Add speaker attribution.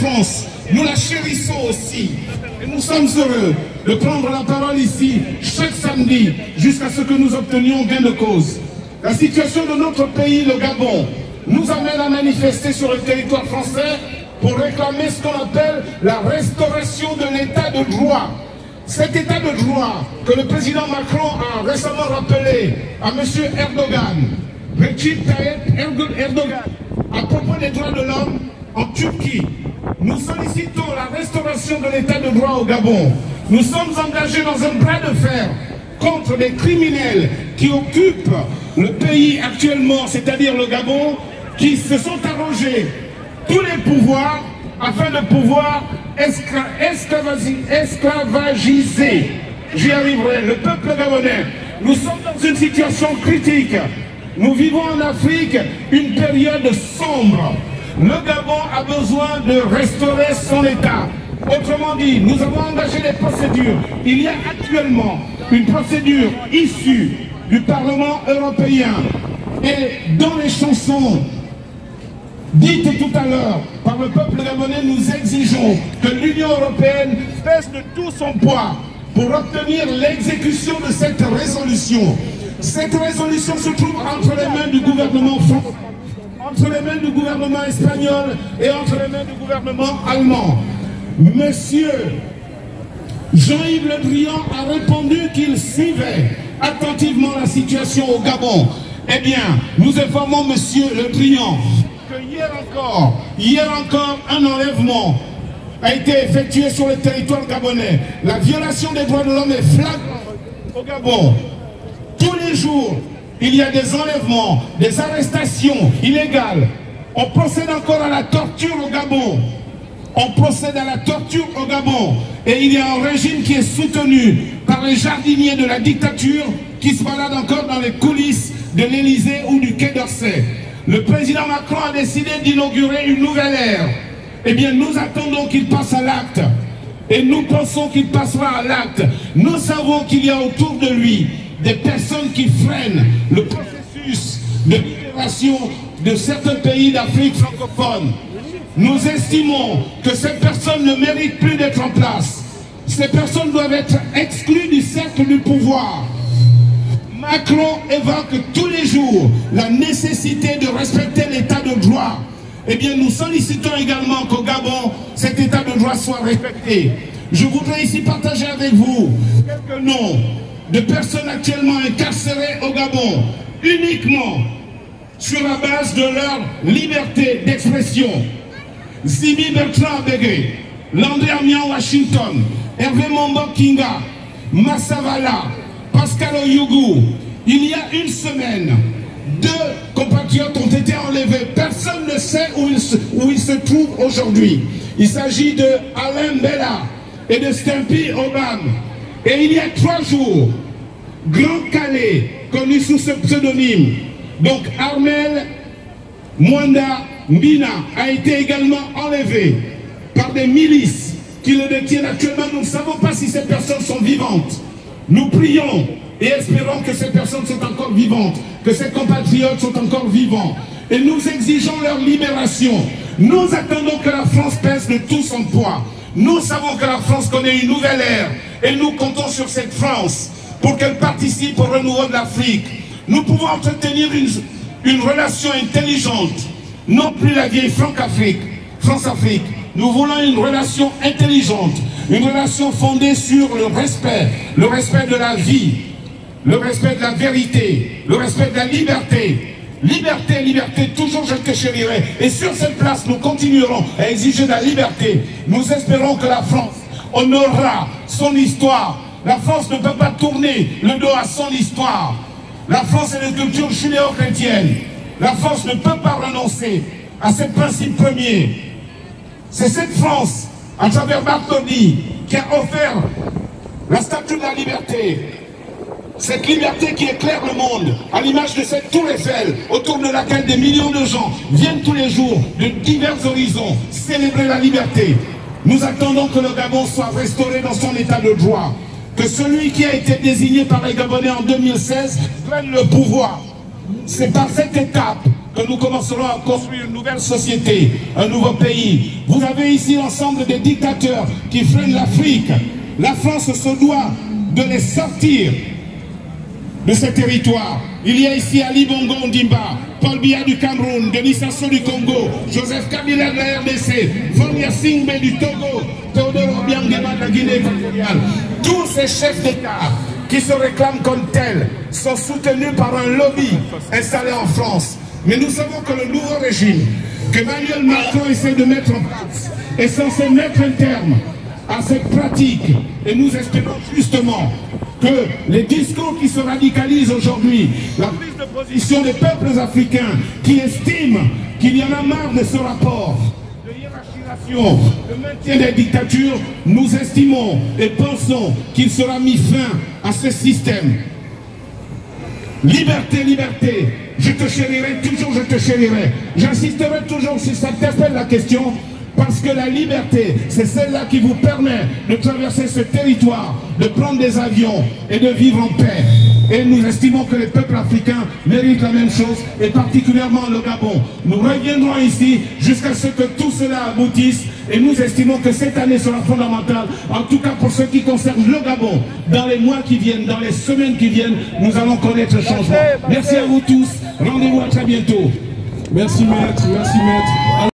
Speaker 1: France, nous la chérissons aussi. Et nous sommes heureux de prendre la parole ici chaque samedi jusqu'à ce que nous obtenions gain de cause. La situation de notre pays, le Gabon, nous amène à manifester sur le territoire français pour réclamer ce qu'on appelle la restauration de l'état de droit. Cet état de droit que le président Macron a récemment rappelé à M. Erdogan, Recep Tayyip Erdogan, à propos des droits de l'homme en Turquie. Nous sollicitons la restauration de l'état de droit au Gabon. Nous sommes engagés dans un bras de fer contre les criminels qui occupent le pays actuellement, c'est-à-dire le Gabon, qui se sont arrogés tous les pouvoirs afin de pouvoir esclavagiser, j'y arriverai, le peuple gabonais. Nous sommes dans une situation critique. Nous vivons en Afrique une période sombre. Le Gabon a besoin de restaurer son état. Autrement dit, nous avons engagé des procédures. Il y a actuellement une procédure issue du Parlement européen. Et dans les chansons dites tout à l'heure par le peuple gabonais, nous exigeons que l'Union européenne pèse de tout son poids pour obtenir l'exécution de cette résolution. Cette résolution se trouve entre les mains du gouvernement français, entre les mains du gouvernement espagnol et entre les mains du gouvernement allemand. Monsieur Jean-Yves Le Drian a répondu qu'il suivait attentivement la situation au Gabon. Eh bien, nous informons Monsieur Le Drian que hier encore, un enlèvement a été effectué sur le territoire gabonais. La violation des droits de l'homme est flagrante au Gabon. Tous les jours, il y a des enlèvements, des arrestations illégales. On procède encore à la torture au Gabon. On procède à la torture au Gabon. Et il y a un régime qui est soutenu par les jardiniers de la dictature qui se baladent encore dans les coulisses de l'Élysée ou du Quai d'Orsay. Le président Macron a décidé d'inaugurer une nouvelle ère. Eh bien, nous attendons qu'il passe à l'acte. Et nous pensons qu'il passera à l'acte. Nous savons qu'il y a autour de lui des personnes qui freinent le processus de libération de certains pays d'Afrique francophone. Nous estimons que ces personnes ne méritent plus d'être en place. Ces personnes doivent être exclues du cercle du pouvoir. Macron évoque tous les jours la nécessité de respecter l'état de droit. Eh bien, nous sollicitons également qu'au Gabon, cet état de droit soit respecté. Je voudrais ici partager avec vous quelques noms de personnes actuellement incarcérées au Gabon, uniquement sur la base de leur liberté d'expression. Zibi Bertrand Bégué, Landry Amian Washington, Hervé Mombo Kinga, Massavala, Pascal Oyougou. Il y a une semaine, 2 compatriotes ont été enlevés. Personne ne sait où ils se trouvent aujourd'hui. Il s'agit de Alain Bella et de Stimpy Obam. Et il y a 3 jours, Grand Calais, connu sous ce pseudonyme, donc Armel Mwanda Mbina, a été également enlevé par des milices qui le détiennent actuellement. Nous ne savons pas si ces personnes sont vivantes. Nous prions et espérons que ces personnes sont encore vivantes, que ces compatriotes sont encore vivants. Et nous exigeons leur libération. Nous attendons que la France pèse de tout son poids. Nous savons que la France connaît une nouvelle ère et nous comptons sur cette France pour qu'elle participe au renouveau de l'Afrique. Nous pouvons entretenir une relation intelligente, non plus la vieille France-Afrique. Nous voulons une relation intelligente, une relation fondée sur le respect de la vie, le respect de la vérité, le respect de la liberté. Liberté, liberté, toujours je te chérirai. Et sur cette place, nous continuerons à exiger de la liberté. Nous espérons que la France honorera son histoire. La France ne peut pas tourner le dos à son histoire. La France est une culture judéo-chrétienne. La France ne peut pas renoncer à ses principes premiers. C'est cette France, à travers Bartholdi, qui a offert la statue de la liberté. Cette liberté qui éclaire le monde, à l'image de cette tour Eiffel, autour de laquelle des millions de gens viennent tous les jours de divers horizons célébrer la liberté. Nous attendons que le Gabon soit restauré dans son état de droit, que celui qui a été désigné par les Gabonais en 2016 prenne le pouvoir. C'est par cette étape que nous commencerons à construire une nouvelle société, un nouveau pays. Vous avez ici l'ensemble des dictateurs qui freinent l'Afrique. La France se doit de les sortir de ces territoires. Il y a ici Ali Bongo Ondimba, Paul Biya du Cameroun, Denis Sassou du Congo, Joseph Kabila de la RDC, Fonia Singbe du Togo, Théodore Obiang Nguema de la Guinée équatoriale. Tous ces chefs d'État qui se réclament comme tels sont soutenus par un lobby installé en France. Mais nous savons que le nouveau régime que Emmanuel Macron essaie de mettre en place est censé mettre un terme à cette pratique. Et nous espérons justement que les discours qui se radicalisent aujourd'hui, la prise de position des peuples africains qui estiment qu'il y en a marre de ce rapport de hiérarchisation, de maintien des dictatures, nous estimons et pensons qu'il sera mis fin à ce système. Liberté, liberté, je te chérirai, toujours je te chérirai. J'insisterai toujours si ça t'appelle la question, parce que la liberté, c'est celle-là qui vous permet de traverser ce territoire, de prendre des avions et de vivre en paix. Et nous estimons que les peuples africains méritent la même chose, et particulièrement le Gabon. Nous reviendrons ici jusqu'à ce que tout cela aboutisse, et nous estimons que cette année sera fondamentale, en tout cas pour ce qui concerne le Gabon. Dans les mois qui viennent, dans les semaines qui viennent, nous allons connaître le changement. Merci à vous tous, rendez-vous à très bientôt.
Speaker 2: Merci maître, merci maître.